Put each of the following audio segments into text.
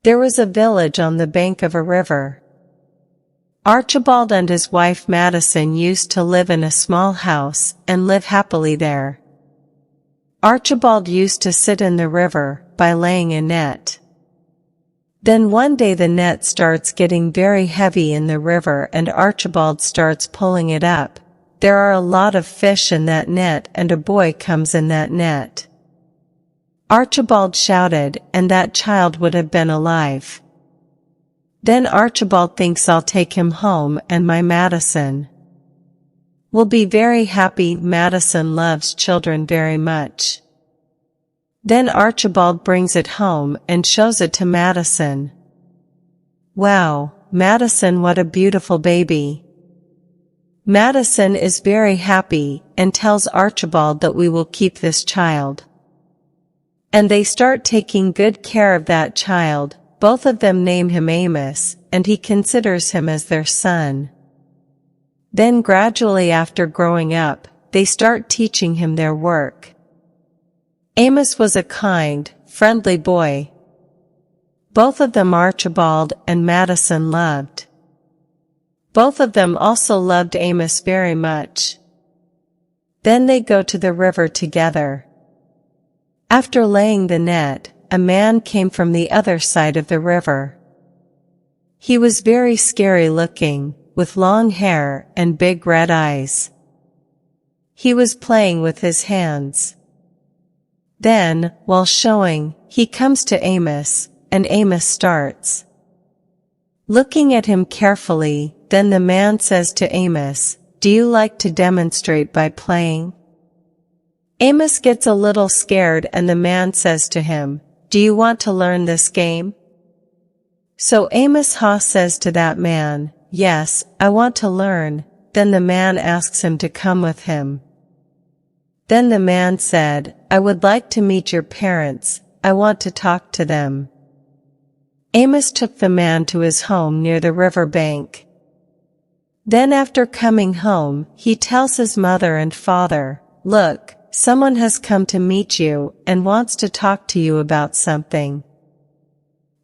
There was a village on the bank of a river. Archibald and his wife Madison used to live in a small house and live happily there. Archibald used to sit in the river by laying a net. Then one day the net starts getting very heavy in the river and Archibald starts pulling it up. There are a lot of fish in that net and a boy comes in that net. Archibald shouted, and that child would have been alive. Then Archibald thinks, I'll take him home and my Madison will be very happy. Madison loves children very much. Then Archibald brings it home and shows it to Madison. Wow, Madison, what a beautiful baby. Madison is very happy and tells Archibald that we will keep this child. And they start taking good care of that child. Both of them name him Amos, and he considers him as their son. Then gradually after growing up, they start teaching him their work. Amos was a kind, friendly boy. Both of them Archibald and Madison loved. Both of them also loved Amos very much. Then they go to the river together. After laying the net, a man came from the other side of the river. He was very scary looking, with long hair and big red eyes. He was playing with his hands. Then, while showing, he comes to Amos, and Amos starts looking at him carefully. Then the man says to Amos, "Do you like to demonstrate by playing?" Amos gets a little scared and the man says to him, "Do you want to learn this game?" So Amos says to that man, "Yes, I want to learn." Then the man asks him to come with him. Then the man said, "I would like to meet your parents, I want to talk to them." Amos took the man to his home near the river bank. Then after coming home, he tells his mother and father, "Look, someone has come to meet you and wants to talk to you about something."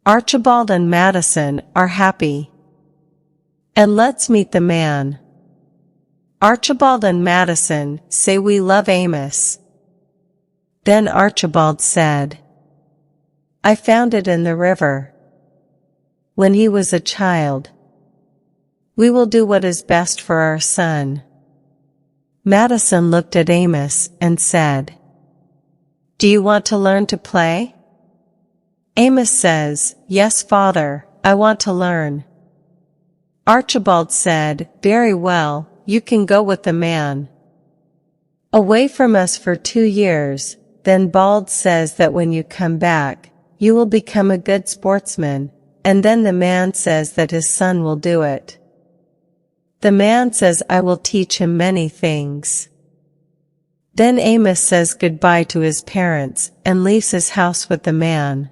Archibald and Madison are happy. "And let's meet the man." Archibald and Madison say, "We love Amos." Then Archibald said, "I found it in the river when he was a child. We will do what is best for our son." Madison looked at Amos and said, "Do you want to learn to play?" Amos says, "Yes, father, I want to learn." Archibald said, "Very well, you can go with the man away from us for 2 years. Then Bald says that when you come back, you will become a good sportsman." And then the man says that his son will do it. The man says, "I will teach him many things." Then Amos says goodbye to his parents and leaves his house with the man.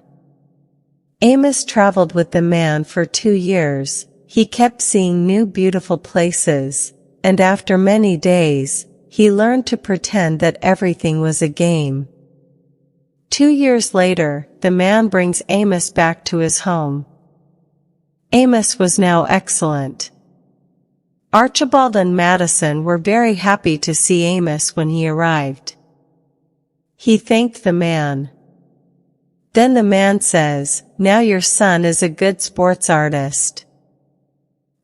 Amos traveled with the man for 2 years. He kept seeing new beautiful places, and after many days, he learned to pretend that everything was a game. 2 years later, the man brings Amos back to his home. Amos was now excellent. Archibald and Madison were very happy to see Amos when he arrived. He thanked the man. Then the man says, "Now your son is a good sports artist."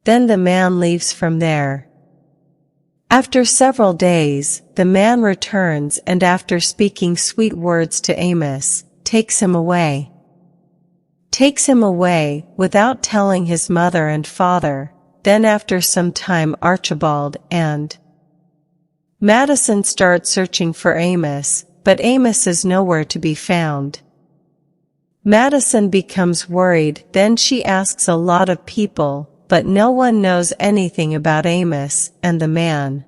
Then the man leaves from there. After several days, the man returns and after speaking sweet words to Amos, takes him away. Takes him away without telling his mother and father. Then after some time Archibald and Madison start searching for Amos, but Amos is nowhere to be found. Madison becomes worried, then she asks a lot of people, but no one knows anything about Amos and the man.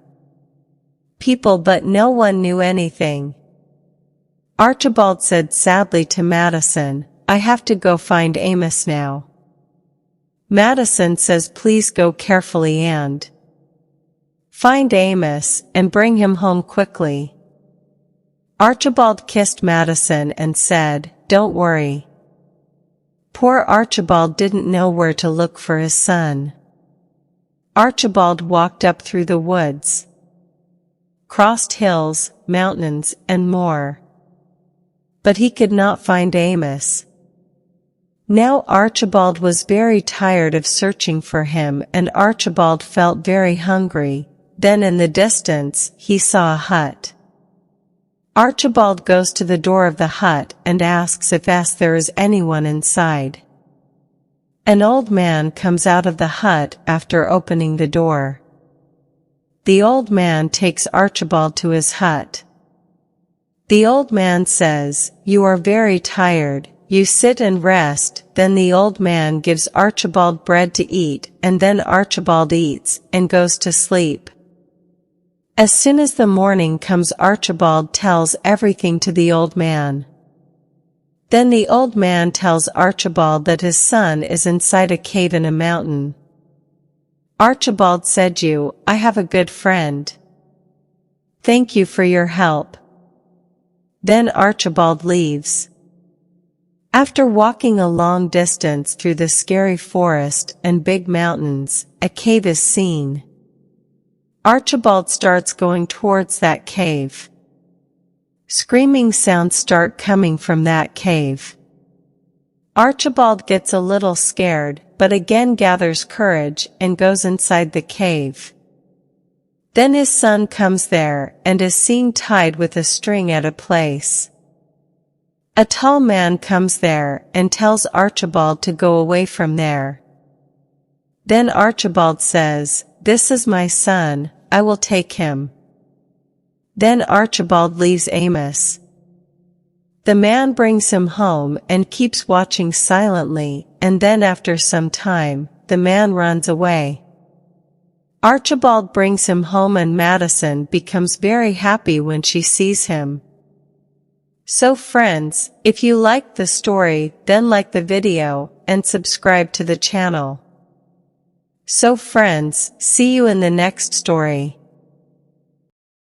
But no one knew anything. Archibald said sadly to Madison, "I have to go find Amos now." Madison says, "Please go carefully and find Amos and bring him home quickly." Archibald kissed Madison and said, "Don't worry. Poor Archibald didn't know where to look for his son. Archibald walked up through the woods, crossed hills, mountains, and more. But he could not find Amos. Now Archibald was very tired of searching for him, and Archibald felt very hungry. Then in the distance, he saw a hut. Archibald goes to the door of the hut and asks if there is anyone inside. An old man comes out of the hut after opening the door. The old man takes Archibald to his hut. The old man says, "You are very tired, you sit and rest." Then the old man gives Archibald bread to eat, and then Archibald eats and goes to sleep. As soon as the morning comes, Archibald tells everything to the old man. Then the old man tells Archibald that his son is inside a cave in a mountain. Archibald said, "I have a good friend. Thank you for your help." Then Archibald leaves. After walking a long distance through the scary forest and big mountains, a cave is seen. Archibald starts going towards that cave. Screaming sounds start coming from that cave. Archibald gets a little scared, but again gathers courage and goes inside the cave. Then his son comes there and is seen tied with a string at a place. A tall man comes there and tells Archibald to go away from there. Then Archibald says, "This is my son, I will take him." Then Archibald leaves Amos. The man brings him home and keeps watching silently, and then after some time, the man runs away. Archibald brings him home and Madison becomes very happy when she sees him. So friends, if you liked the story, then like the video, and subscribe to the channel. So friends, see you in the next story.